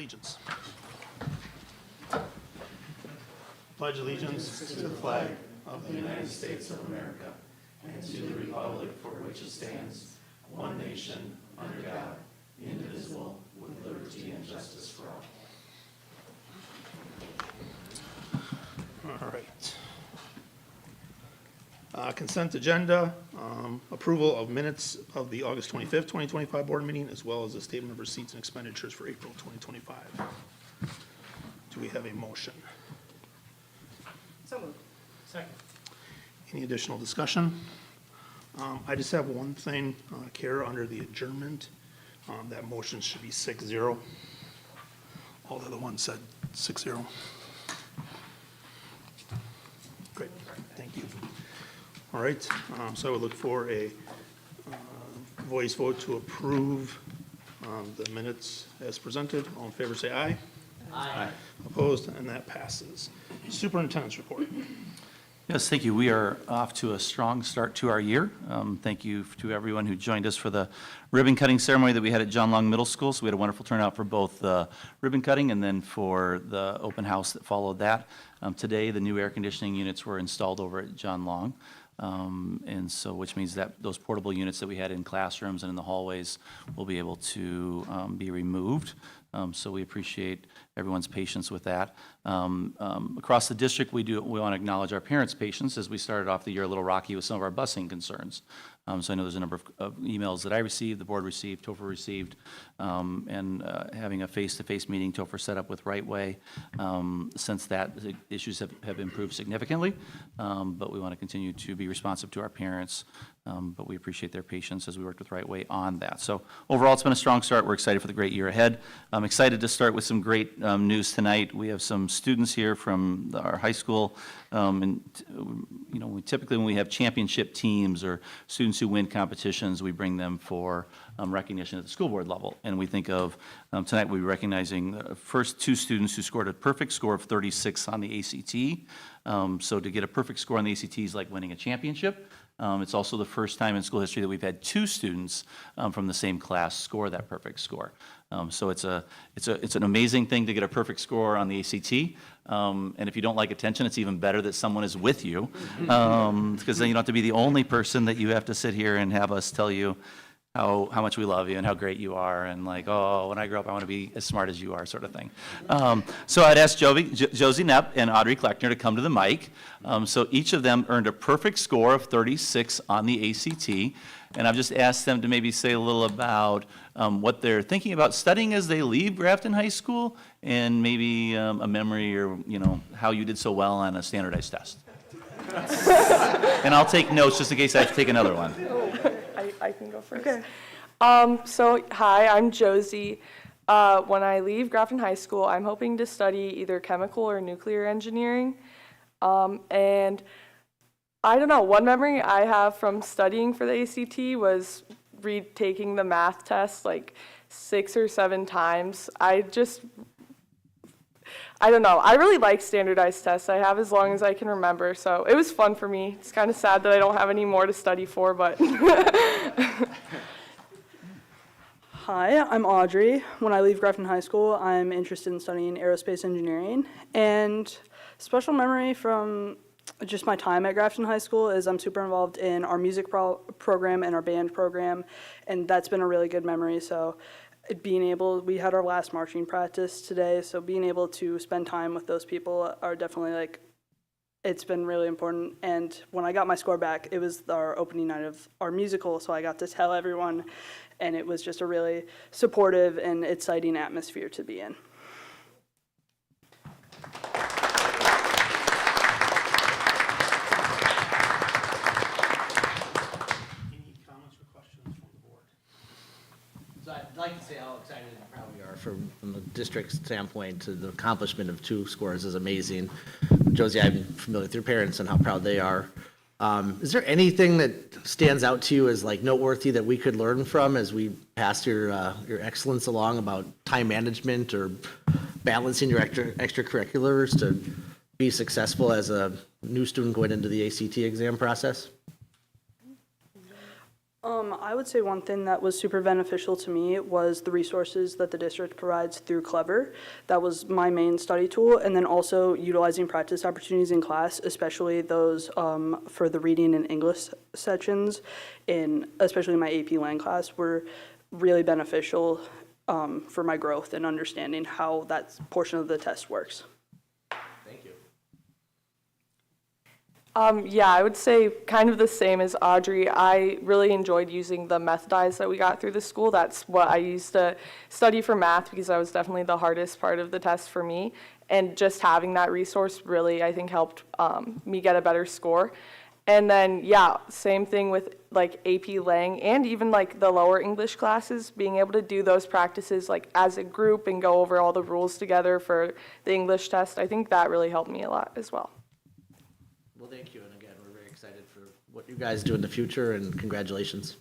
allegiance. Pledge allegiance to the flag of the United States of America and to the republic for which it stands, one nation, under God, indivisible, with liberty and justice for all. All right. Consent agenda, approval of minutes of the August 25th, 2025 board meeting, as well as the statement of receipts and expenditures for April 2025. Do we have a motion? So moved. Second. Any additional discussion? I just have one thing, Kara, under the adjournment, that motion should be 6-0. All the other ones said 6-0. Great, thank you. All right, so I would look for a voice vote to approve the minutes as presented. All in favor say aye. Aye. Opposed, and that passes. Superintendent's report. Yes, thank you. We are off to a strong start to our year. Thank you to everyone who joined us for the ribbon cutting ceremony that we had at John Long Middle School. So we had a wonderful turnout for both the ribbon cutting and then for the open house that followed that. Today, the new air conditioning units were installed over at John Long. And so, which means that those portable units that we had in classrooms and in the hallways will be able to be removed. So we appreciate everyone's patience with that. Across the district, we want to acknowledge our parents' patience as we started off the year a little rocky with some of our busing concerns. So I know there's a number of emails that I received, the board received, Topher received, and having a face-to-face meeting Topher set up with Right Way. Since that, the issues have improved significantly, but we want to continue to be responsive to our parents, but we appreciate their patience as we worked with Right Way on that. So overall, it's been a strong start. We're excited for the great year ahead. I'm excited to start with some great news tonight. We have some students here from our high school, and you know, typically when we have championship teams or students who win competitions, we bring them for recognition at the school board level. And we think of, tonight we'll be recognizing the first two students who scored a perfect score of 36 on the ACT. So to get a perfect score on the ACT is like winning a championship. It's also the first time in school history that we've had two students from the same class score that perfect score. So it's an amazing thing to get a perfect score on the ACT. And if you don't like attention, it's even better that someone is with you, because then you don't have to be the only person that you have to sit here and have us tell you how much we love you and how great you are, and like, oh, when I grow up, I want to be as smart as you are, sort of thing. So I'd ask Josie Knepp and Audrey Kleckner to come to the mic. So each of them earned a perfect score of 36 on the ACT, and I've just asked them to maybe say a little about what they're thinking about studying as they leave Grafton High School, and maybe a memory or, you know, how you did so well on a standardized test. And I'll take notes just in case I have to take another one. I can go first. Okay. So, hi, I'm Josie. When I leave Grafton High School, I'm hoping to study either chemical or nuclear engineering. And I don't know, one memory I have from studying for the ACT was retaking the math test like 6 or 7 times. I don't know. I really like standardized tests. I have as long as I can remember, so it was fun for me. It's kind of sad that I don't have any more to study for, but. Hi, I'm Audrey. When I leave Grafton High School, I'm interested in studying aerospace engineering. And special memory from just my time at Grafton High School is I'm super involved in our music program and our band program, and that's been a really good memory. So we had our last marching practice today, so being able to spend time with those people are definitely it's been really important. And when I got my score back, it was our opening night of our musical, so I got to tell everyone, and it was just a really supportive and exciting atmosphere to be in. So I'd like to say how excited and proud we are from the district standpoint. To the accomplishment of 2 scores is amazing. Josie, I'm familiar with your parents and how proud they are. Is there anything that stands out to you as like noteworthy that we could learn from as we pass your excellence along about time management or balancing your extracurriculars to be successful as a new student going into the ACT exam process? I would say one thing that was super beneficial to me was the resources that the district provides through Clever. That was my main study tool, and then also utilizing practice opportunities in class, especially those for the reading and English sections, especially my AP Lang class, were really beneficial for my growth and understanding how that portion of the test works. Thank you. Yeah, I would say kind of the same as Audrey. I really enjoyed using the methodized that we got through the school. That's what I used to study for math because that was definitely the hardest part of the test for me. And just having that resource really, I think, helped me get a better score. And then, yeah, same thing with like AP Lang and even like the lower English classes, being able to do those practices like as a group and go over all the rules together for the English test. I think that really helped me a lot as well. Well, thank you, and again, we're very excited for what you guys do in the future, and congratulations.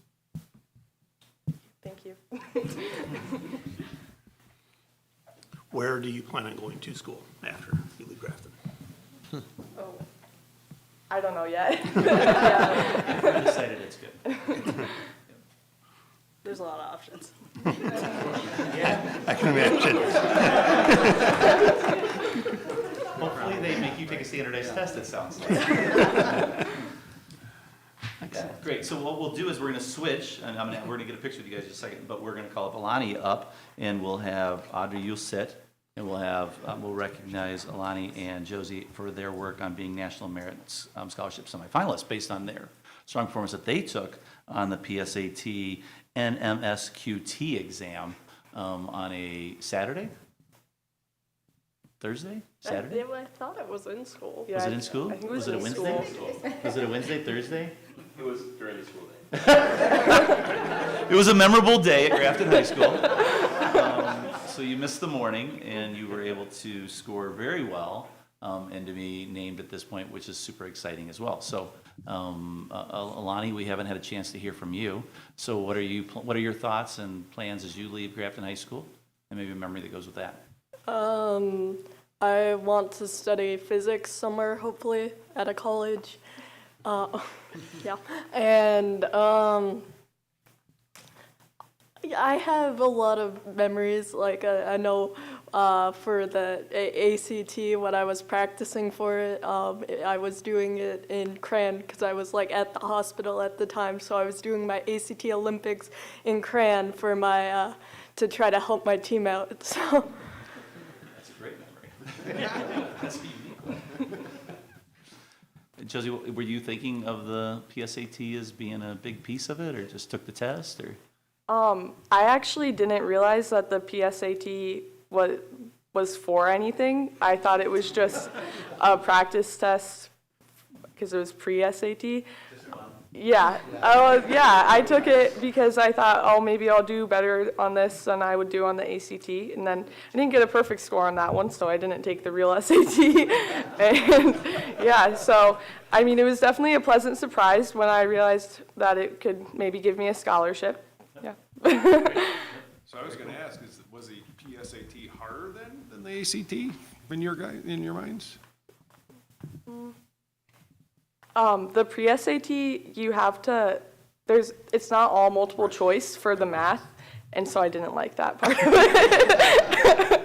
Thank you. Where do you plan on going to school after you leave Grafton? Oh, I don't know yet. We're decided it's good. There's a lot of options. I can imagine. Hopefully they make you take a standardized test, it sounds like. Excellent. Great, so what we'll do is we're gonna switch, and we're gonna get a picture with you guys in a second, but we're gonna call up Alani up, and we'll have Audrey, you'll sit, and we'll recognize Alani and Josie for their work on being National Merit Scholarship semifinalists based on their strong performance that they took on the PSAT NMSQT exam on a Saturday? Thursday? Saturday? I thought it was in school. Yeah, Was it in school? I think it was it a in Wednesday? school. Was it a Wednesday, Thursday? It was during the school day. It was a memorable day at Grafton High School. So you missed the morning, and you were able to score very well, and to be named at this point, which is super exciting as well. So, Alani, we haven't had a chance to hear from you. So what are your thoughts and plans as you leave Grafton High School? And maybe a memory that goes with that. I want to study physics somewhere, hopefully, at a college. Yeah. And I have a lot of memories. Like, I know for the ACT, when I was practicing for it, I was doing it in Cran because I was like at the hospital at the time. So I was doing my ACT Olympics in Cran for my to try to help my team out. So. That's a great memory. That's a unique one. Josie, were you thinking of the PSAT as being a big piece of it, or just took the test, or? I actually didn't realize that the PSAT was for anything. I thought it was just a practice test because it was pre-SAT. Yeah. Yeah, I took it because I thought, oh, maybe I'll do better on this than I would do on the ACT. And then I didn't get a perfect score on that one, so I didn't take the real SAT. And yeah, so, I mean, it was definitely a pleasant surprise when I realized that it could maybe give me a scholarship. Yeah. So I was gonna ask, was the PSAT harder than the ACT in your minds? The pre-SAT, you have to, it's not all multiple choice for the math, and so I didn't like that part of it.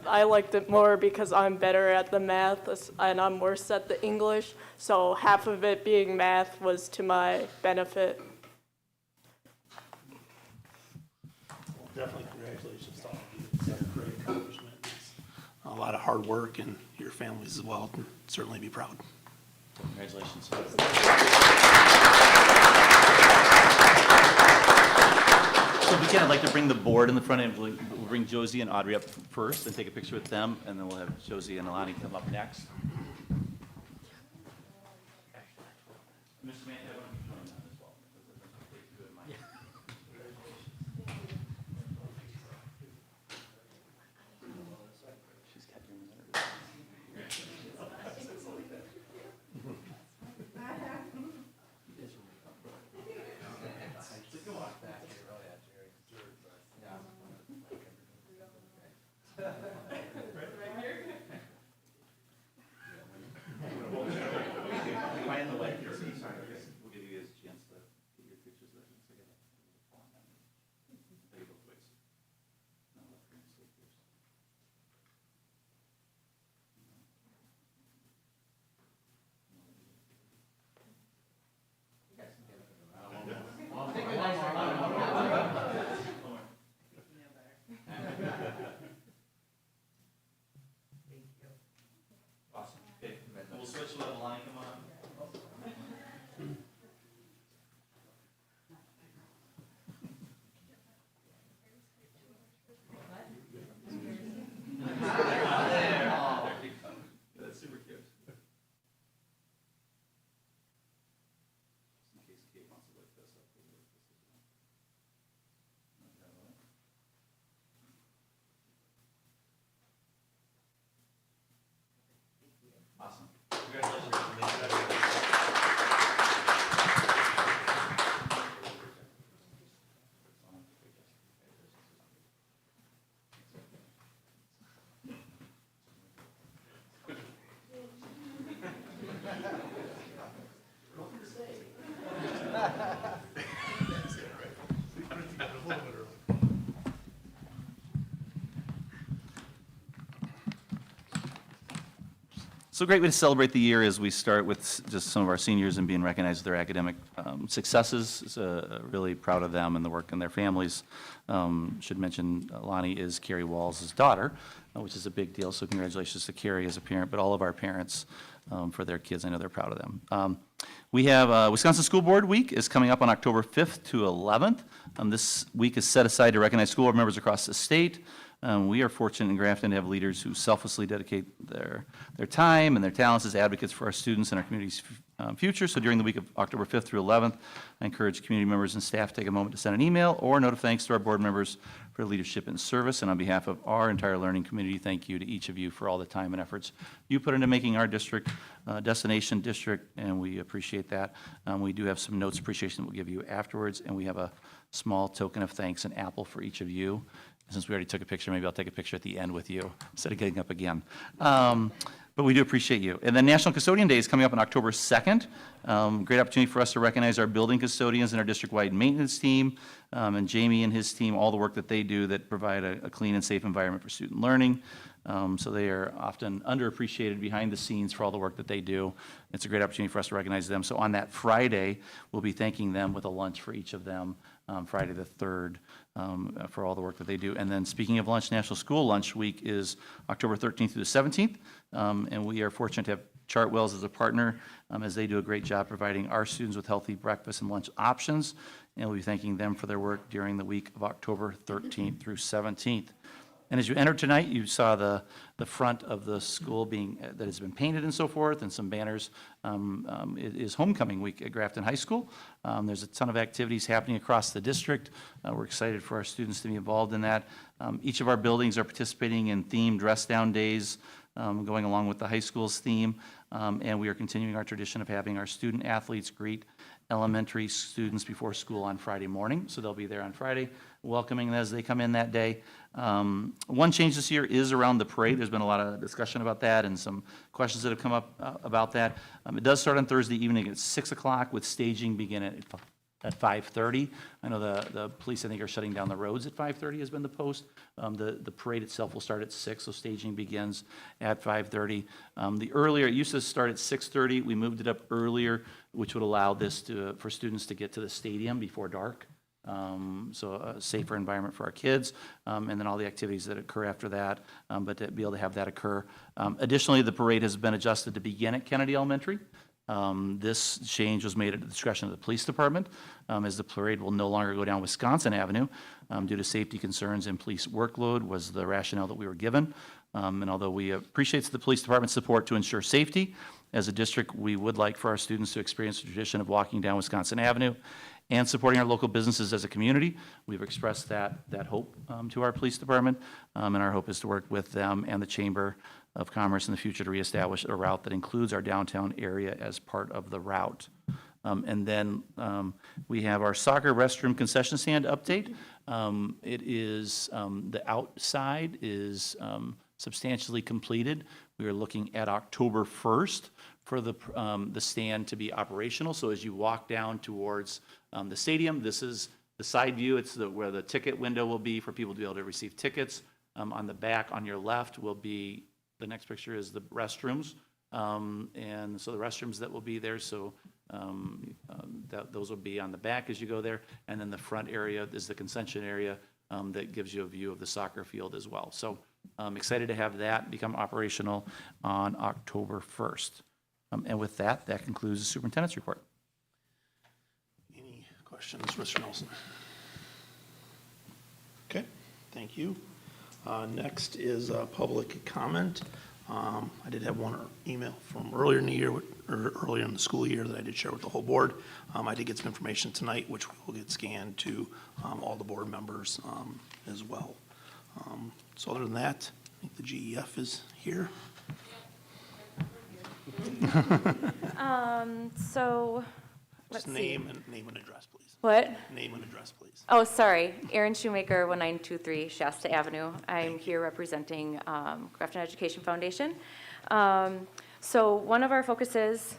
I liked it more because I'm better at the math and I'm worse at the English. So half of it being math was to my benefit. Definitely congratulations to all of you. It's a great accomplishment. It's a lot of hard work, and your families as well can certainly be proud. Congratulations. So if we can, I'd like to bring the board in the front end. We'll bring Josie and Audrey up first and take a picture with them, and then we'll have Josie and Alani come up next. Mr. Mann, I want you to join them as well. She's got your minute. Awesome. Okay, we'll switch, we'll have a line come on. That's super cute. In case Kate wants to lift this up. we'll lift this as well. Awesome. Congratulations. So a great way to celebrate the year is we start with just some of our seniors and being recognized for their academic successes. So, really proud of them and the work and their families. Should mention Lonnie is Carrie Walls' daughter, which is a big deal. So congratulations to Carrie as a parent, but all of our parents for their kids. I know they're proud of them. We have Wisconsin School Board Week is coming up on October 5th to 11th. This week is set aside to recognize school board members across the state. We are fortunate in Grafton to have leaders who selflessly dedicate their time and their talents as advocates for our students and our community's future. So during the week of October 5th through 11th, I encourage community members and staff to take a moment to send an email or a note of thanks to our board members for leadership and service. And on behalf of our entire learning community, thank you to each of you for all the time and efforts you put into making our district destination district, and we appreciate that. We do have some notes of appreciation that we'll give you afterwards, and we have a small token of thanks, an apple for each of you. Since we already took a picture, maybe I'll take a picture at the end with you instead of getting up again. But we do appreciate you. And then National Custodian Day is coming up on October 2nd. Great opportunity for us to recognize our building custodians and our district-wide maintenance team, and Jamie and his team, all the work that they do that provide a clean and safe environment for student learning. So they are often underappreciated behind the scenes for all the work that they do. It's a great opportunity for us to recognize them. So on that Friday, we'll be thanking them with a lunch for each of them, Friday the 3rd, for all the work that they do. And then speaking of lunch, National School Lunch Week is October 13th through the 17th. And we are fortunate to have Chartwells as a partner, as they do a great job providing our students with healthy breakfast and lunch options. And we'll be thanking them for their work during the week of October 13th through 17th. And as you entered tonight, you saw the front of the school being, that has been painted and so forth, and some banners. It is homecoming week at Grafton High School. There's a ton of activities happening across the district. We're excited for our students to be involved in that. Each of our buildings are participating in themed dress down days, going along with the high school's theme. And we are continuing our tradition of having our student athletes greet elementary students before school on Friday morning. So they'll be there on Friday, welcoming them as they come in that day. One change this year is around the parade. There's been a lot of discussion about that and some questions that have come up about that. It does start on Thursday evening at 6 o'clock with staging begin at 5:30. I know the police, I think, are shutting down the roads at 5:30 has been the post. The parade itself will start at 6, so staging begins at 5:30. The earlier, it used to start at 6:30. We moved it up earlier, which would allow this for students to get to the stadium before dark. So a safer environment for our kids, and then all the activities that occur after that, but to be able to have that occur. Additionally, the parade has been adjusted to begin at Kennedy Elementary. This change was made at the discretion of the police department, as the parade will no longer go down Wisconsin Avenue due to safety concerns and police workload was the rationale that we were given. And although we appreciate the police department's support to ensure safety, as a district, we would like for our students to experience the tradition of walking down Wisconsin Avenue and supporting our local businesses as a community. We've expressed that hope to our police department, and our hope is to work with them and the Chamber of Commerce in the future to reestablish a route that includes our downtown area as part of the route. And then we have our soccer restroom concession stand update. It is, the outside is substantially completed. We are looking at October 1st for the stand to be operational. So as you walk down towards the stadium, this is the side view. It's where the ticket window will be for people to be able to receive tickets. On the back, on your left, will be, the next picture is the restrooms. And so the restrooms that will be there, so those will be on the back as you go there. And then the front area is the concession area that gives you a view of the soccer field as well. So I'm excited to have that become operational on October 1st. And with that, that concludes the superintendent's report. Any questions, Mr. Nelson? Okay, thank you. Next is public comment. I did have one email from earlier in the year, or earlier in the school year, that I did share with the whole board. I did get some information tonight, which will get scanned to all the board members as well. So other than that, I think the GEF is here. So, let's Just see. name and address, please. What? Name and address, please. Oh, sorry. Erin Shoemaker, 1923 Shasta Avenue. I'm here representing Grafton Education Foundation. So one of our focuses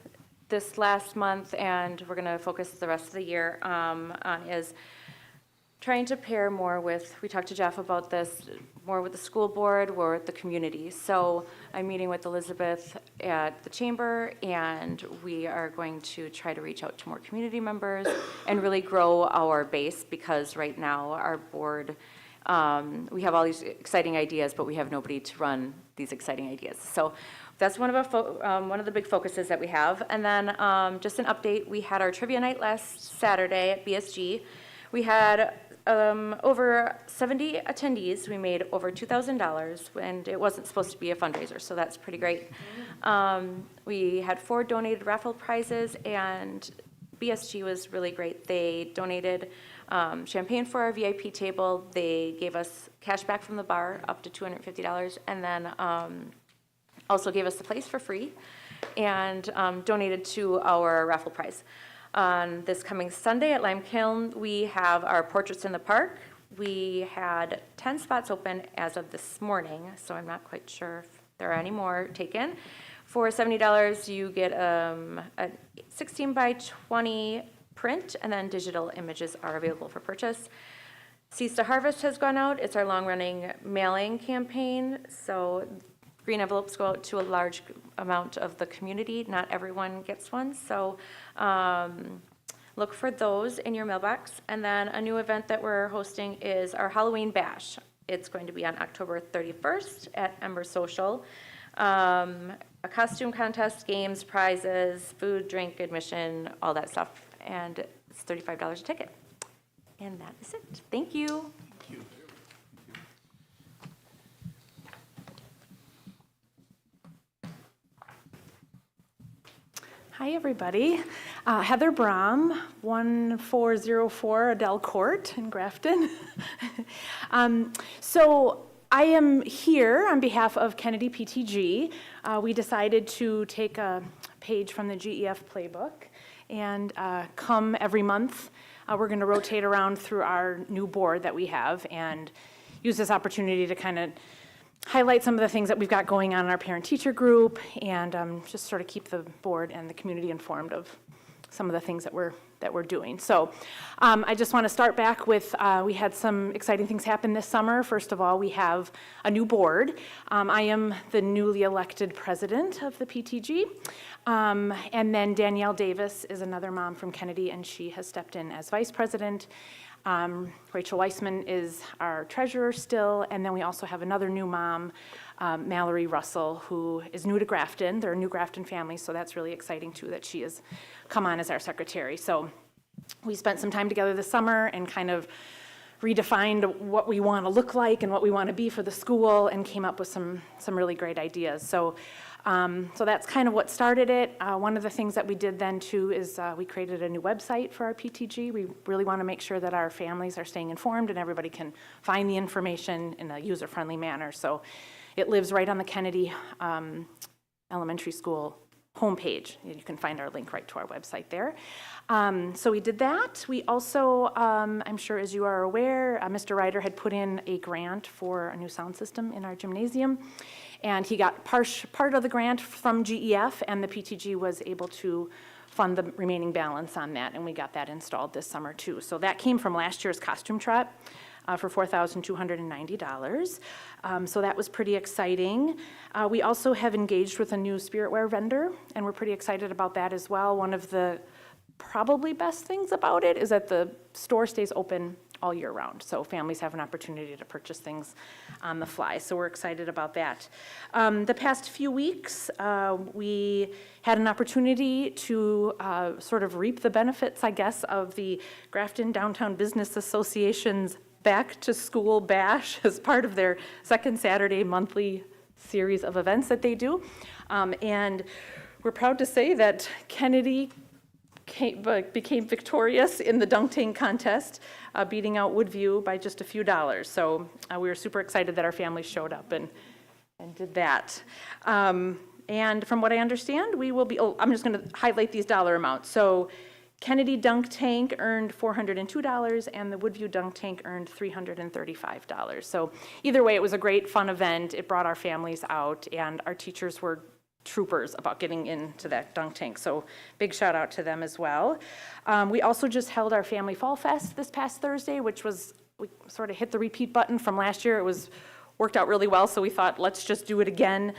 this last month, and we're going to focus the rest of the year on, is trying to pair more with, we talked to Jeff about this, more with the school board, more with the community. So I'm meeting with Elizabeth at the chamber, and we are going to try to reach out to more community members and really grow our base, because right now our board, we have all these exciting ideas, but we have nobody to run these exciting ideas. So that's one of the big focuses that we have. And then just an update, we had our trivia night last Saturday at BSG. We had over 70 attendees. We made over $2,000, and it wasn't supposed to be a fundraiser, so that's pretty great. We had 4 donated raffle prizes, and BSG was really great. They donated champagne for our VIP table. They gave us cash back from the bar up to $250, and then also gave us the place for free, and donated to our raffle prize. On this coming Sunday at Lime Kiln, we have our Portraits in the Park. We had 10 spots open as of this morning, so I'm not quite sure if there are any more taken. For $70, you get a 16 by 20 print, and then digital images are available for purchase. Seeds to Harvest has gone out. It's our long-running mailing campaign, so green envelopes go out to a large amount of the community. Not everyone gets one, so look for those in your mailbox. And then a new event that we're hosting is our Halloween Bash. It's going to be on October 31st at Ember Social. A costume contest, games, prizes, food, drink, admission, all that stuff. And it's $35 a ticket. And that is it. Thank you. Thank you. Hi, everybody. Heather Brom, 1404 Adele Court in Grafton. So I am here on behalf of Kennedy PTG. We decided to take a page from the GEF playbook and come every month. We're going to rotate around through our new board that we have and use this opportunity to kind of highlight some of the things that we've got going on in our parent-teacher group, and just sort of keep the board and the community informed of some of the things that we're doing. So I just want to start back with, we had some exciting things happen this summer. First of all, we have a new board. I am the newly elected president of the PTG. And then Danielle Davis is another mom from Kennedy, and she has stepped in as vice president. Rachel Weissman is our treasurer still, and then we also have another new mom, Mallory Russell, who is new to Grafton. They're a new Grafton family, so that's really exciting too that she has come on as our secretary. So we spent some time together this summer and kind of redefined what we want to look like and what we want to be for the school, and came up with some really great ideas. So that's kind of what started it. One of the things that we did then too is we created a new website for our PTG. We really want to make sure that our families are staying informed and everybody can find the information in a user-friendly manner. So it lives right on the Kennedy Elementary School homepage. You can find our link right to our website there. So we did that. We also, I'm sure as you are aware, Mr. Ryder had put in a grant for a new sound system in our gymnasium. And he got part of the grant from GEF, and the PTG was able to fund the remaining balance on that, and we got that installed this summer too. So that came from last year's costume trot for $4,290. So that was pretty exciting. We also have engaged with a new spiritware vendor, and we're pretty excited about that as well. One of the probably best things about it is that the store stays open all year round. So families have an opportunity to purchase things on the fly. So we're excited about that. The past few weeks, we had an opportunity to sort of reap the benefits, I guess, of the Grafton Downtown Business Association's Back to School Bash as part of their second Saturday monthly series of events that they do. And we're proud to say that Kennedy became victorious in the dunk tank contest, beating out Woodview by just a few dollars. So we were super excited that our families showed up and did that. And from what I understand, we will be, I'm just going to highlight these dollar amounts. So Kennedy Dunk Tank earned $402, and the Woodview Dunk Tank earned $335. So either way, it was a great, fun event. It brought our families out, and our teachers were troopers about getting into that dunk tank. So big shout out to them as well. We also just held our Family Fall Fest this past Thursday, which was, we sort of hit the repeat button from last year. It was worked out really well, so we thought, let's just do it again.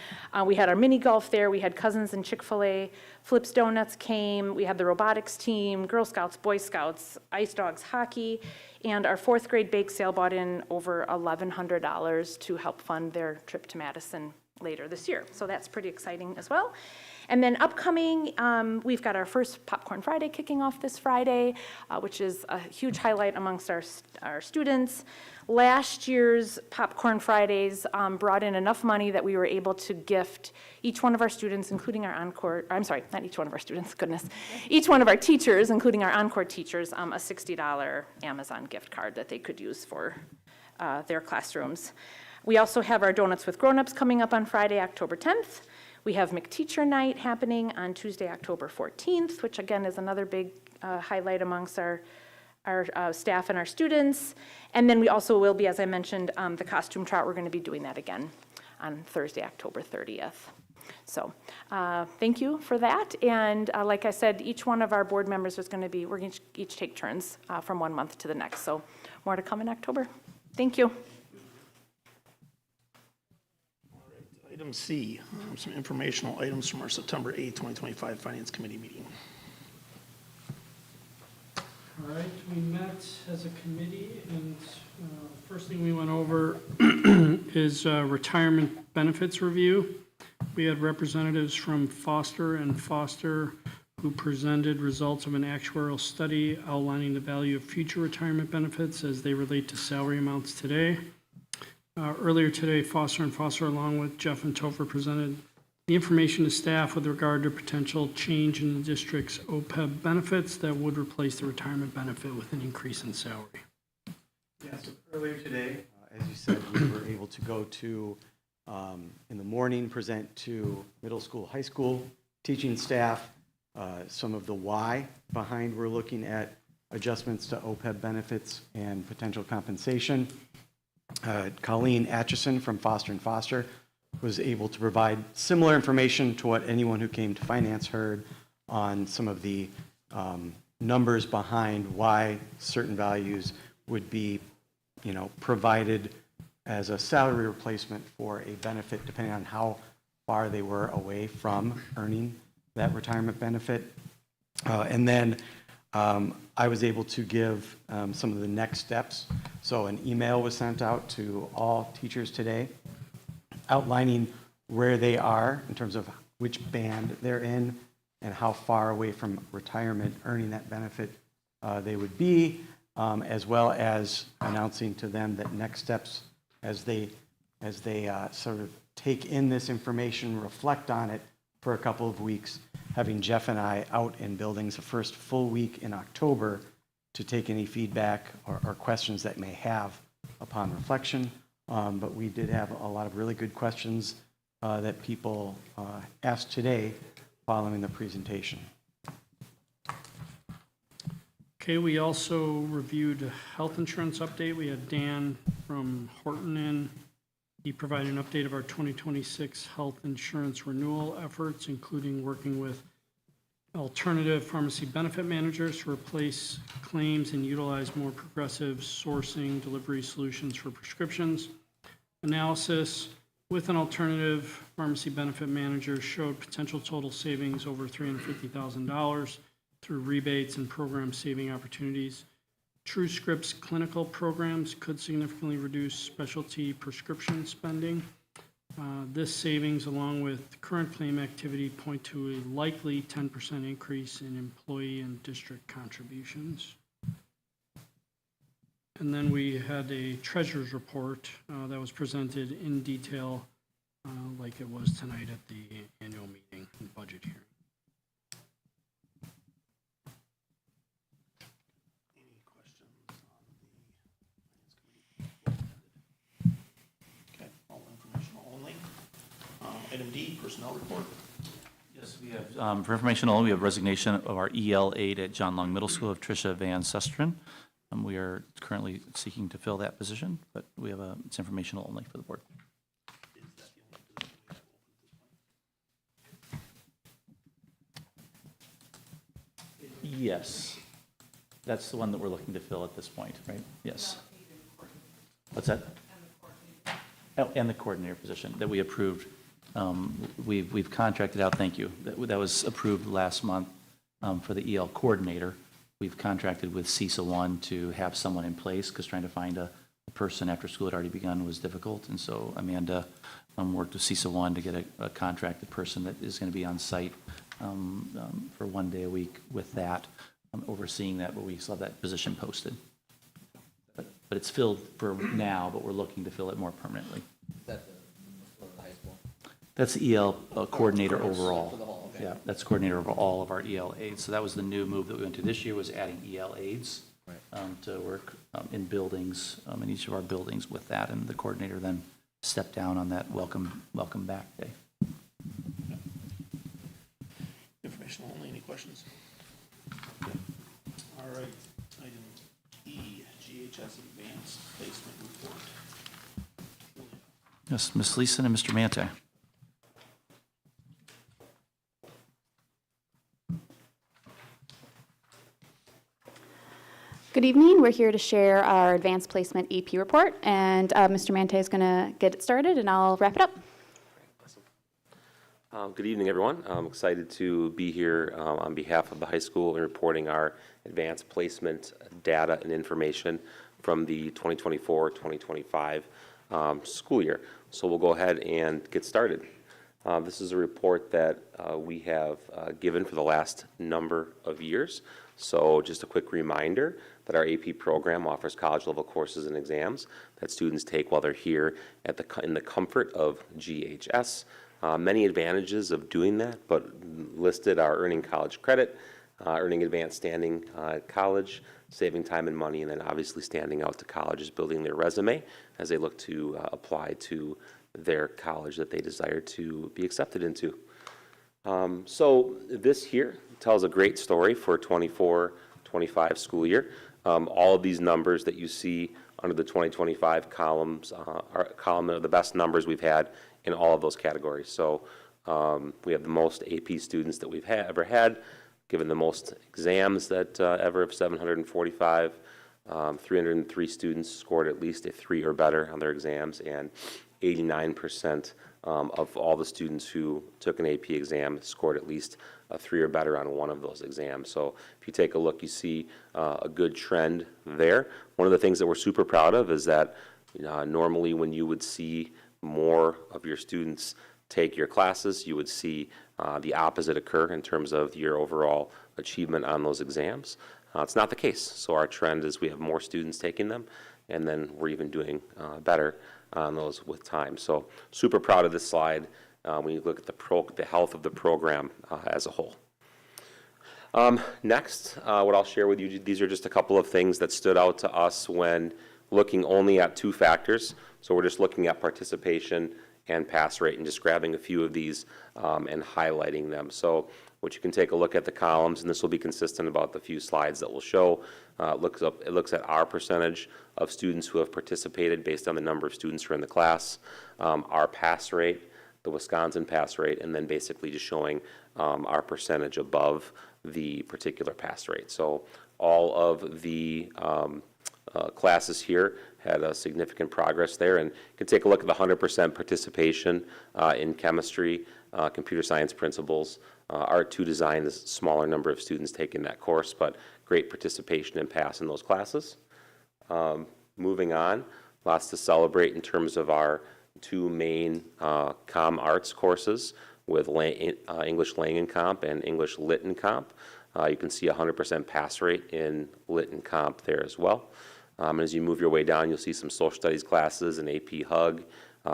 We had our mini golf there. We had Cousins and Chick-fil-A. Flips Donuts came. We had the robotics team, Girl Scouts, Boy Scouts, Ice Dogs hockey, and our fourth grade bake sale brought in over $1,100 to help fund their trip to Madison later this year. So that's pretty exciting as well. And then upcoming, we've got our first Popcorn Friday kicking off this Friday, which is a huge highlight amongst our students. Last year's Popcorn Fridays brought in enough money that we were able to gift each one of our students, including our Encore, I'm sorry, not each one of our students, goodness, each one of our teachers, including our Encore teachers, a $60 Amazon gift card that they could use for their classrooms. We also have our Donuts with Grown-Ups coming up on Friday, October 10th. We have McTeacher Night happening on Tuesday, October 14th, which again is another big highlight amongst our staff and our students. And then we also will be, as I mentioned, the costume trot. We're going to be doing that again on Thursday, October 30th. So thank you for that. And like I said, each one of our board members is going to be, we're going to each take turns from one month to the next. So more to come in October. Thank you. Item C, some informational items from our September 8th, 2025 Finance Committee meeting. All right, we met as a committee, and first thing we went over is retirement benefits review. We had representatives from Foster and Foster who presented results of an actuarial study outlining the value of future retirement benefits as they relate to salary amounts today. Earlier today, Foster and Foster, along with Jeff and Topher, presented the information to staff with regard to potential change in the district's OPEB benefits that would replace the retirement benefit with an increase in salary. Yeah, so earlier today, as you said, we were able to go to, in the morning, present to middle school, high school teaching staff some of the why behind we're looking at adjustments to OPEB benefits and potential compensation. Colleen Atchison from Foster and Foster was able to provide similar information to what anyone who came to finance heard on some of the numbers behind why certain values would be, provided as a salary replacement for a benefit depending on how far they were away from earning that retirement benefit. And then I was able to give some of the next steps. So an email was sent out to all teachers today outlining where they are in terms of which band they're in and how far away from retirement earning that benefit they would be, as well as announcing to them that next steps as they sort of take in this information, reflect on it for a couple of weeks, having Jeff and I out in buildings the first full week in October to take any feedback or questions that may have upon reflection. But we did have a lot of really good questions that people asked today following the presentation. Okay, we also reviewed a health insurance update. We had Dan from Horton in. He provided an update of our 2026 health insurance renewal efforts, including working with alternative pharmacy benefit managers to replace claims and utilize more progressive sourcing delivery solutions for prescriptions. Analysis with an alternative pharmacy benefit manager showed potential total savings over $350,000 through rebates and program saving opportunities. TrueScript's clinical programs could significantly reduce specialty prescription spending. This savings, along with current claim activity, point to a likely 10% increase in employee and district contributions. And then we had a treasurer's report that was presented in detail like it was tonight at the annual meeting and budget hearing. Any questions on the Finance Committee? Okay, all informational only. Item D, personnel report. Yes, we have, for information only, we have resignation of our EL aide at John Long Middle School of Tricia Van Susteren. We are currently seeking to fill that position, but we have it's informational only for the board. Is that the only position we have open at this point? Yes, that's the one that we're looking to fill at this point, right? Yes. What's that? Oh, and the coordinator position that we approved. We've contracted out, thank you. That was approved last month for the EL coordinator. We've contracted with CISA 1 to have someone in place because trying to find a person after school had already begun was difficult. And so Amanda worked with CISA 1 to get a contracted person that is going to be on site for 1 day a week with that, overseeing that, but we still have that position posted. But it's filled for now, but we're looking to fill it more permanently. That's for the high school. That's the EL coordinator For the overall. whole, okay. Yeah, that's coordinator over all of our EL aides. So that was the new move that we went to this year, was adding EL aides to work in buildings, in each of our buildings with that. And the coordinator then stepped down on that welcome back day. Informational only, any questions? All right, item E, GHS Advanced Placement Report. Yes, Ms. Leeson and Mr. Mante. Good evening. We're here to share our advanced placement EP report, and Mr. Mante is going to get it started, and I'll wrap it up. Good evening, everyone. I'm excited to be here on behalf of the high school and reporting our advanced placement data and information from the 2024-2025 school year. So we'll go ahead and get started. This is a report that we have given for the last number of years. So just a quick reminder that our AP program offers college-level courses and exams that students take while they're here in the comfort of GHS. Many advantages of doing that, but listed are earning college credit, earning advanced standing at college, saving time and money, and then obviously standing out to colleges, building their resume as they look to apply to their college that they desire to be accepted into. So this here tells a great story for 24-25 school year. All of these numbers that you see under the 2025 columns are the best numbers we've had in all of those categories. So we have the most AP students that we've ever had, given the most exams that ever of 745. 303 students scored at least a 3 or better on their exams, and 89% of all the students who took an AP exam scored at least a 3 or better on one of those exams. So if you take a look, you see a good trend there. One of the things that we're super proud of is that normally when you would see more of your students take your classes, you would see the opposite occur in terms of your overall achievement on those exams. It's not the case. So our trend is we have more students taking them, and then we're even doing better on those with time. So super proud of this slide when you look at the health of the program as a whole. Next, what I'll share with you, these are just a couple of things that stood out to us when looking only at 2 factors. So we're just looking at participation and pass rate and just grabbing a few of these and highlighting them. So what you can take a look at the columns, and this will be consistent about the few slides that we'll show. It looks at our percentage of students who have participated based on the number of students who are in the class, our pass rate, the Wisconsin pass rate, and then basically just showing our percentage above the particular pass rate. So all of the classes here had a significant progress there, and you can take a look at the 100% participation in chemistry, computer science principles, Art 2 design, is a smaller number of students taking that course, but great participation and pass in those classes. Moving on, lots to celebrate in terms of our two main comm arts courses with English Lang and Comp and English Lit and Comp. You can see 100% pass rate in Lit and Comp there as well. As you move your way down, you'll see some social studies classes and AP Hug,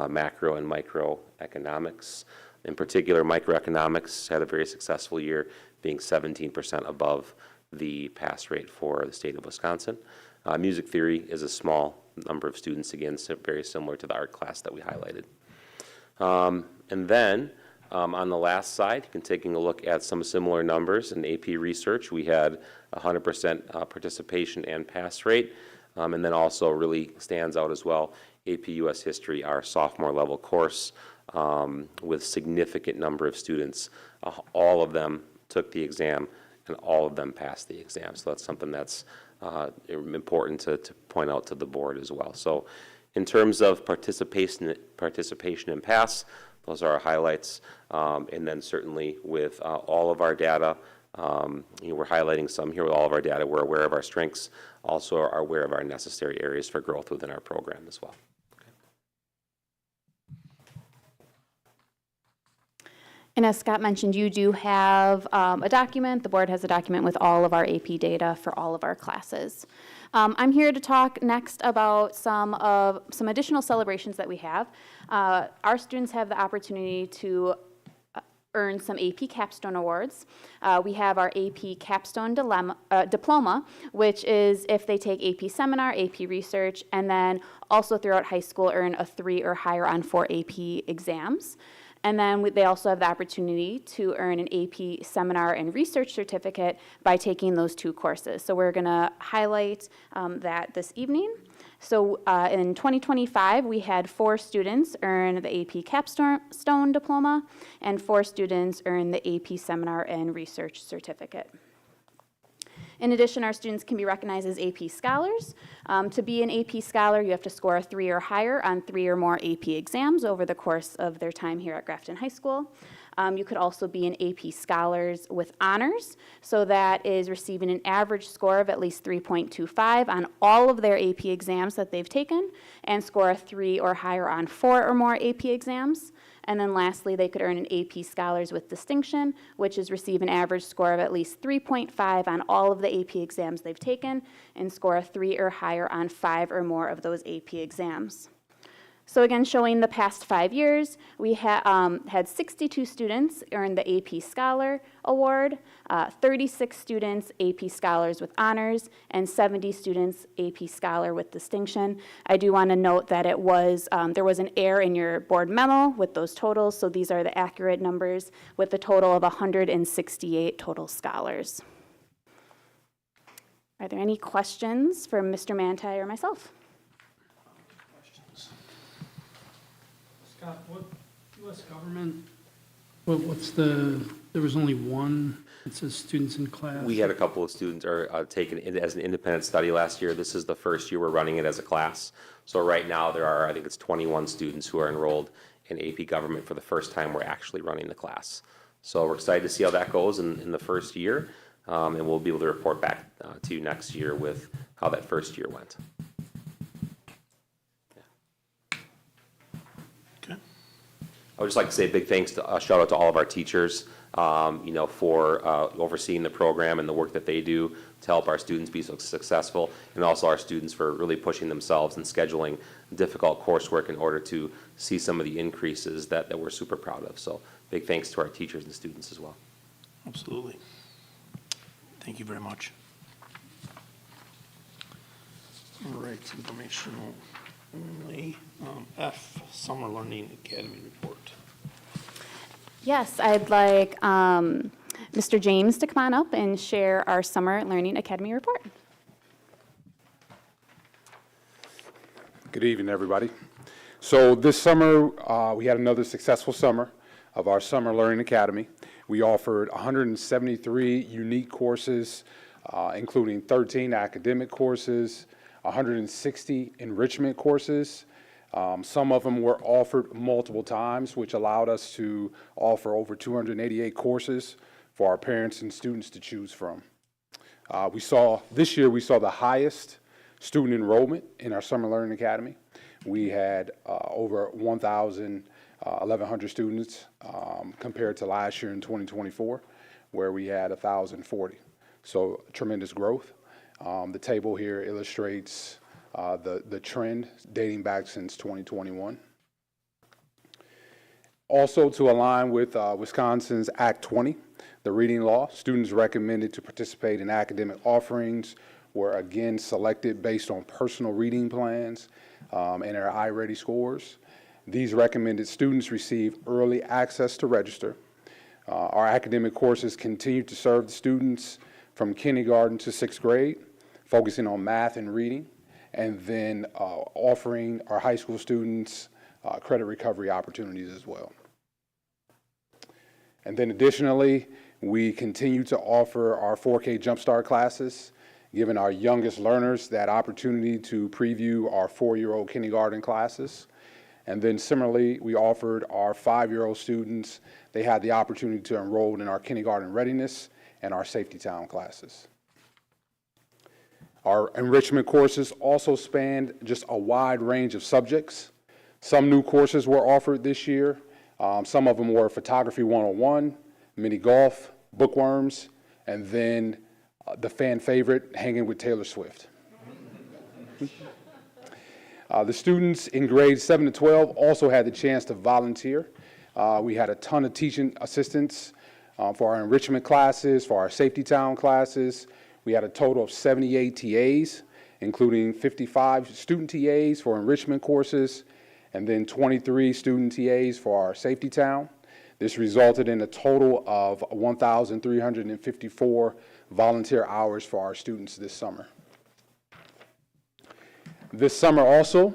macro and microeconomics. In particular, microeconomics had a very successful year, being 17% above the pass rate for the state of Wisconsin. Music theory is a small number of students, again, very similar to the art class that we highlighted. And then on the last side, you can taking a look at some similar numbers in AP research. We had 100% participation and pass rate, and then also really stands out as well, AP US History, our sophomore level course, with significant number of students. All of them took the exam, and all of them passed the exam. So that's something that's important to point out to the board as well. So in terms of participation and pass, those are our highlights. And then certainly with all of our data, we're highlighting some here with all of our data. We're aware of our strengths, also are aware of our necessary areas for growth within our program as well. And as Scott mentioned, you do have a document. The board has a document with all of our AP data for all of our classes. I'm here to talk next about some additional celebrations that we have. Our students have the opportunity to earn some AP Capstone Awards. We have our AP Capstone Diploma, which is if they take AP Seminar, AP Research, and then also throughout high school earn a 3 or higher on 4 AP exams. And then they also have the opportunity to earn an AP Seminar and Research Certificate by taking those 2 courses. So we're going to highlight that this evening. So in 2025, we had 4 students earn the AP Capstone Diploma, and 4 students earn the AP Seminar and Research Certificate. In addition, our students can be recognized as AP Scholars. To be an AP Scholar, you have to score a 3 or higher on 3 or more AP exams over the course of their time here at Grafton High School. You could also be an AP Scholars with honors, so that is receiving an average score of at least 3.25 on all of their AP exams that they've taken, and score a 3 or higher on 4 or more AP exams. And then lastly, they could earn an AP Scholars with Distinction, which is receive an average score of at least 3.5 on all of the AP exams they've taken, and score a 3 or higher on 5 or more of those AP exams. So again, showing the past 5 years, we had 62 students earn the AP Scholar Award, 36 students AP Scholars with honors, and 70 students AP Scholar with distinction. I do want to note that it was there was an error in your board memo with those totals, so these are the accurate numbers with a total of 168 total scholars. Are there any questions for Mr. Manti or myself? Scott, what U.S. government, there was only one, it says students in class. We had a couple of students taken it as an independent study last year. This is the first year we're running it as a class. So right now there are, I think it's 21 students who are enrolled in AP Government for the first time we're actually running the class. So we're excited to see how that goes in the first year, and we'll be able to report back to you next year with how that first year went. I would just like to say a big thanks to, shout out to all of our teachers, for overseeing the program and the work that they do to help our students be so successful, and also our students for really pushing themselves and scheduling difficult coursework in order to see some of the increases that we're super proud of. So big thanks to our teachers and students as well. Absolutely. Thank you very much. All right, informational only. F, Summer Learning Academy report. Yes, I'd like Mr. James to come on up and share our Summer Learning Academy report. Good evening, everybody. So this summer, we had another successful summer of our Summer Learning Academy. We offered 173 unique courses, including 13 academic courses, 160 enrichment courses, Some of them were offered multiple times, which allowed us to offer over 288 courses for our parents and students to choose from. This year we saw the highest student enrollment in our Summer Learning Academy. We had over 1,100 students compared to last year in 2024, where we had 1,040. So tremendous growth. The table here illustrates the trend dating back since 2021. Also, to align with Wisconsin's Act 20, the reading law, students recommended to participate in academic offerings were again selected based on personal reading plans and their iReady scores. These recommended students receive early access to register. Our academic courses continue to serve the students from kindergarten to 6th grade, focusing on math and reading, and then offering our high school students credit recovery opportunities as well. And then additionally, we continue to offer our 4K Jumpstart classes, giving our youngest learners that opportunity to preview our 4-year-old kindergarten classes. And then similarly, we offered our 5-year-old students, they had the opportunity to enroll in our kindergarten readiness and our safety town classes. Our enrichment courses also spanned just a wide range of subjects. Some new courses were offered this year. Some of them were Photography 101, Mini Golf, Bookworms, and then the fan favorite, Hanging with Taylor Swift. The students in grades 7 to 12 also had the chance to volunteer. We had a ton of teaching assistants for our enrichment classes, for our safety town classes. We had a total of 78 TAs, including 55 student TAs for enrichment courses, and then 23 student TAs for our safety town. This resulted in a total of 1,354 volunteer hours for our students this summer. This summer also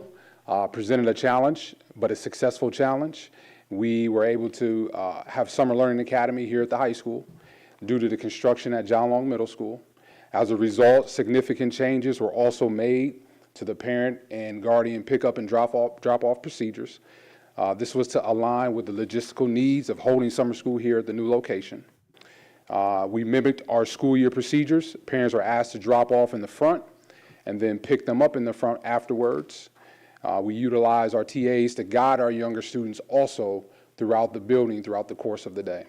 presented a challenge, but a successful challenge. We were able to have Summer Learning Academy here at the high school due to the construction at John Long Middle School. As a result, significant changes were also made to the parent and guardian pickup and drop-off procedures. This was to align with the logistical needs of holding summer school here at the new location. We mimicked our school year procedures. Parents were asked to drop off in the front and then pick them up in the front afterwards. We utilized our TAs to guide our younger students also throughout the building throughout the course of the day.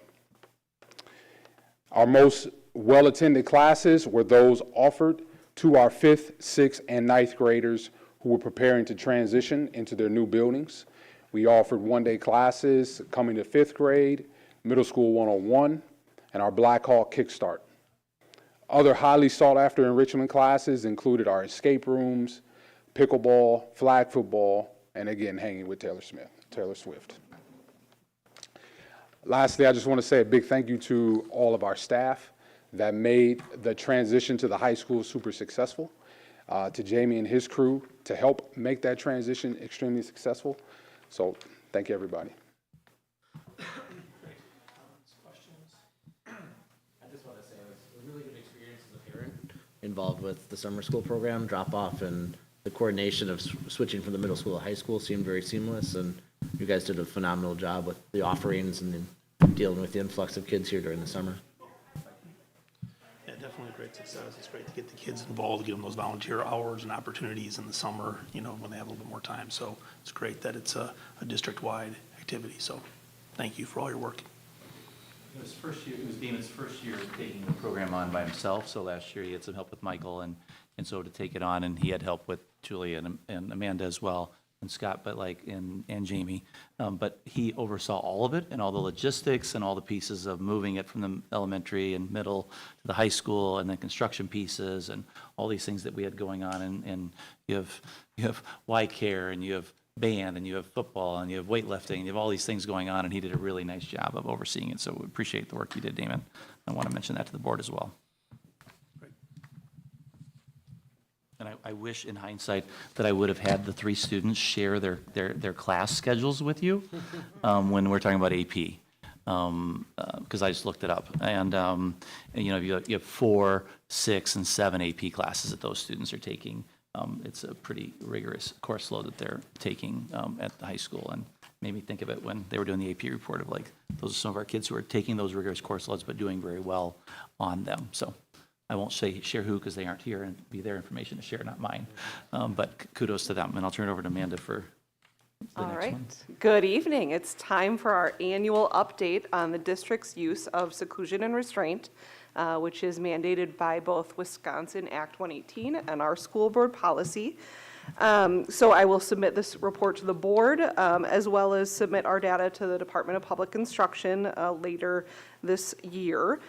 Our most well-attended classes were those offered to our 5th, 6th, and 9th graders who were preparing to transition into their new buildings. We offered one-day classes coming to 5th grade, Middle School 101, and our Black Hawk Kickstart. Other highly sought-after enrichment classes included our escape rooms, pickleball, flag football, and again, Hanging with Taylor Swift. Lastly, I just want to say a big thank you to all of our staff that made the transition to the high school super successful, to Jamie and his crew to help make that transition extremely successful. So thank you, everybody. I just want to say it was a really good experience as a parent involved with the summer school program, drop-off, and the coordination of switching from the middle school to high school seemed very seamless, and you guys did a phenomenal job with the offerings and dealing with the influx of kids here during the summer. Yeah, definitely a great success. It's great to get the kids involved, give them those volunteer hours and opportunities in the summer, you know, when they have a little bit more time. So it's great that it's a district-wide activity. So thank you for all your work. It was Damon's first year taking the program on by himself. So last year he had some help with Michael and so to take it on, and he had help with Julie and Amanda as well, and Scott, and Jamie. But he oversaw all of it and all the logistics and all the pieces of moving it from the elementary and middle to the high school, and then construction pieces and all these things that we had going on. And you have Y Care, and you have band, and you have football, and you have weightlifting, and you have all these things going on, and he did a really nice job of overseeing it. So we appreciate the work you did, Damon. I want to mention that to the board as well. And I wish, in hindsight, that I would have had the 3 students share their class schedules with you when we're talking about AP, because I just looked it up. And you know, you have 4, 6, and 7 AP classes that those students are taking It's a pretty rigorous course load that they're taking at the high school, and made me think of it when they were doing the AP report of like, those are some of our kids who are taking those rigorous course loads, but doing very well on them. So I won't share who, because they aren't here, and it'd be their information to share, not mine. But kudos to them, and I'll turn it over to Amanda for the All next right. one. Good evening. It's time for our annual update on the district's use of seclusion and restraint, which is mandated by both Wisconsin Act 118 and our school board policy. So I will submit this report to the board, as well as submit our data to the Department of Public Instruction later this year.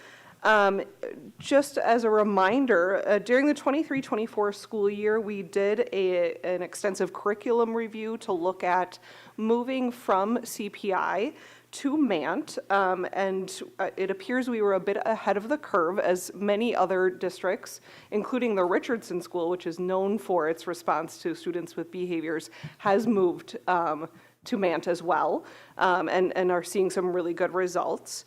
Just as a reminder, during the 23-24 school year, we did an extensive curriculum review to look at moving from CPI to MANT, and it appears we were a bit ahead of the curve, as many other districts, including the Richardson School, which is known for its response to students with behaviors, has moved to MANT as well, and are seeing some really good results.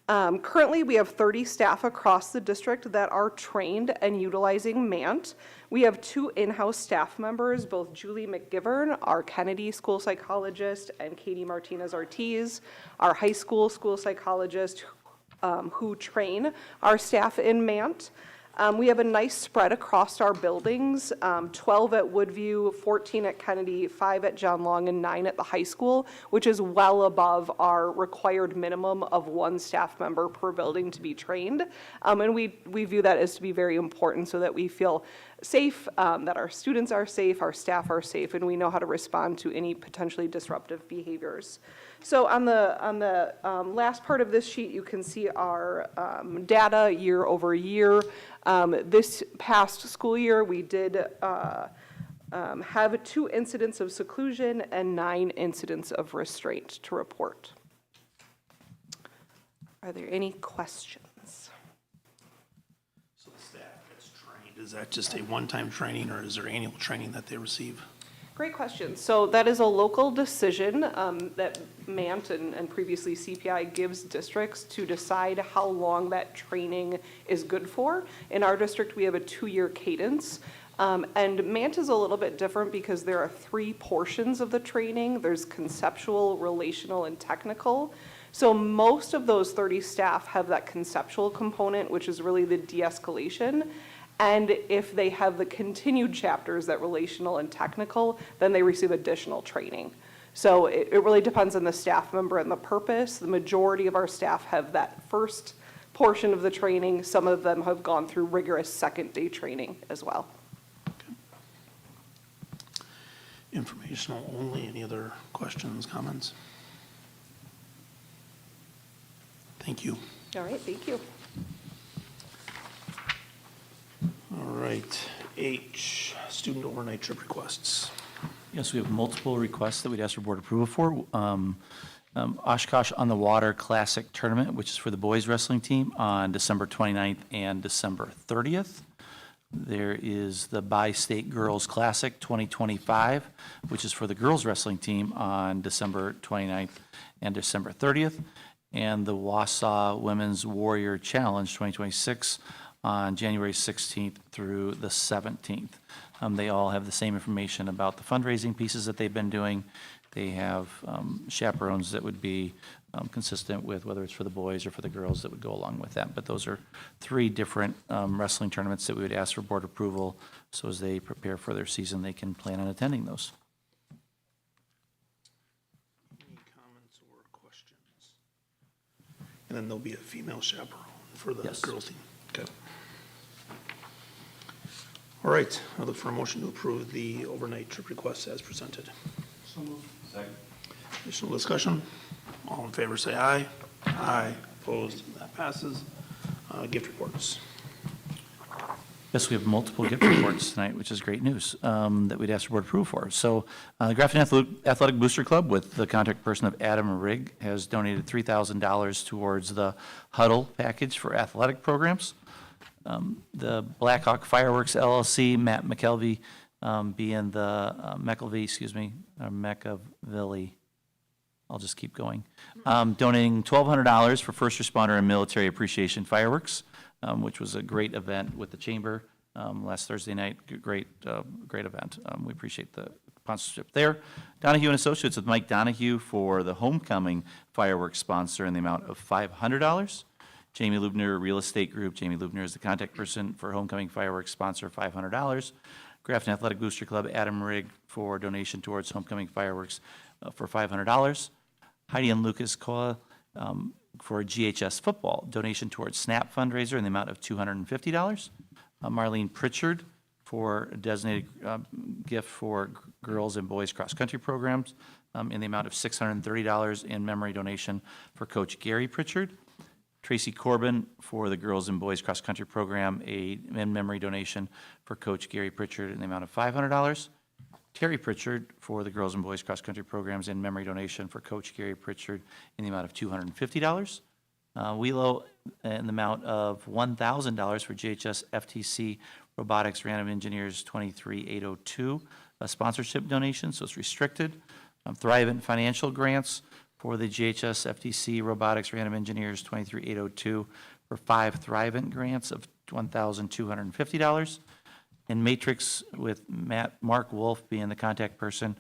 Currently, we have 30 staff across the district that are trained and utilizing MANT. We have 2 in-house staff members, both Julie McGivern, our Kennedy school psychologist, and Katie Martinez-Ortiz, our high school psychologist, who train our staff in MANT. We have a nice spread across our buildings, 12 at Woodview, 14 at Kennedy, 5 at John Long, and 9 at the high school, which is well above our required minimum of 1 staff member per building to be trained. And we view that as to be very important, so that we feel safe, that our students are safe, our staff are safe, and we know how to respond to any potentially disruptive behaviors. So on the last part of this sheet, you can see our data year over year. This past school year, we did have 2 incidents of seclusion and 9 incidents of restraint to report. Are there any questions? So the staff gets trained, is that just a one-time training, or is there annual training that they receive? Great question. So that is a local decision that MANT and previously CPI gives districts to decide how long that training is good for. In our district, we have a 2-year cadence. And MANT is a little bit different because there are 3 portions of the training. There's conceptual, relational, and technical. So most of those 30 staff have that conceptual component, which is really the de-escalation. And if they have the continued chapters, that relational and technical, then they receive additional training. So it really depends on the staff member and the purpose. The majority of our staff have that first portion of the training. Some of them have gone through rigorous second-day training as well. Okay. Informational only. Any other questions, comments? Thank you. All right, thank you. All right, H, student overnight trip requests. Yes, we have multiple requests that we'd ask for board approval for. Oshkosh on the Water Classic Tournament, which is for the boys wrestling team, on December 29th and December 30th. There is the Bi-State Girls Classic 2025, which is for the girls wrestling team, on December 29th and December 30th. And the Wausau Women's Warrior Challenge 2026 on January 16th through the 17th. They all have the same information about the fundraising pieces that they've been doing. They have chaperones that would be consistent with whether it's for the boys or for the girls that would go along with that. But those are 3 different wrestling tournaments that we would ask for board approval, so as they prepare for their season, they can plan on attending those. Any comments or questions? And then there'll be a female chaperone for the Yes. girls team. Okay. All right, I look for a motion to approve the overnight trip requests as presented. So moved. Additional discussion? All in favor, say aye. Aye. Opposed? That passes. Gift reports. Yes, we have multiple gift reports tonight, which is great news, that we'd ask for board approval for. So the Grafton Athletic Booster Club, with the contact person of Adam Rigg, has donated $3,000 towards the Huddle package for athletic programs. The Blackhawk Fireworks LLC, Matt McKelvey, being the McAvilly, I'll just keep going, donating $1,200 for first responder and military appreciation fireworks, which was a great event with the chamber last Thursday night. Great event. We appreciate the sponsorship there. Donahue and Associates with Mike Donahue for the homecoming fireworks sponsor in the amount of $500. Jamie Lubner Real Estate Group. Jamie Lubner is the contact person for homecoming fireworks sponsor, $500. Grafton Athletic Booster Club, Adam Rigg for donation towards homecoming fireworks for $500. Heidi and Lucas Koa for GHS football, donation towards SNAP fundraiser in the amount of $250. Marlene Pritchard for a designated gift for girls and boys cross-country programs in the amount of $630 in memory donation for Coach Gary Pritchard. Tracy Corbin for the girls and boys cross-country program, a in-memory donation for Coach Gary Pritchard in the amount of $500. Terry Pritchard for the girls and boys cross-country programs, in-memory donation for Coach Gary Pritchard in the amount of $250. Wheelo in the amount of $1,000 for JHS FTC Robotics Random Engineers 23802, a sponsorship donation, so it's restricted. Thrivent Financial Grants for the JHS FTC Robotics Random Engineers 23802 for 5 Thrivent grants of $1,250. And Matrix with Mark Wolf being the contact person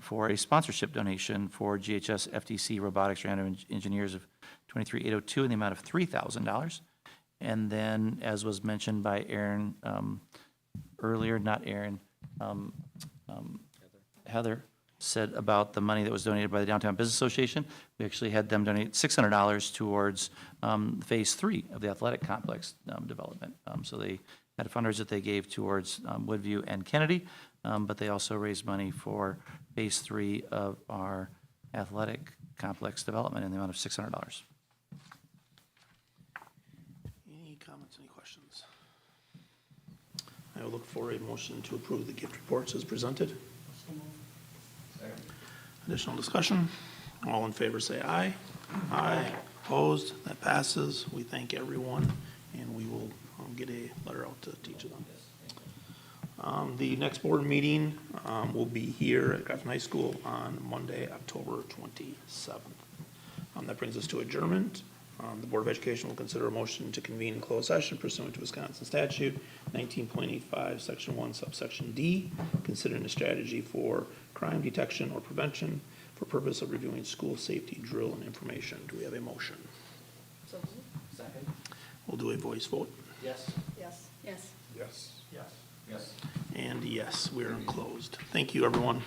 for a sponsorship donation for GHS FTC Robotics Random Engineers of 23802 in the amount of $3,000. And then, as was mentioned by Aaron earlier, not Aaron, Heather said about the money that was donated by the Downtown Business Association. We actually had them donate $600 towards Phase 3 of the athletic complex development. So they had a fundraiser that they gave towards Woodview and Kennedy, but they also raised money for Phase 3 of our athletic complex development in the amount of $600. Any comments, any questions? I will look for a motion to approve the gift reports as presented. Additional discussion? All in favor say aye. Aye. Opposed? That passes. We thank everyone, and we will get a letter out to each of them. The next board meeting will be here at Grafton High School on Monday, October 27th. That brings us to adjournment. The Board of Education will consider a motion to convene in closed session pursuant to Wisconsin statute 19.85, section 1, subsection D, considering a strategy for crime detection or prevention for purpose of reviewing school safety drill and information. Do we have a motion? Second? We'll do a voice vote. Yes. Yes. Yes. Yes. Yes. Yes. And yes, we're closed. Thank you, everyone.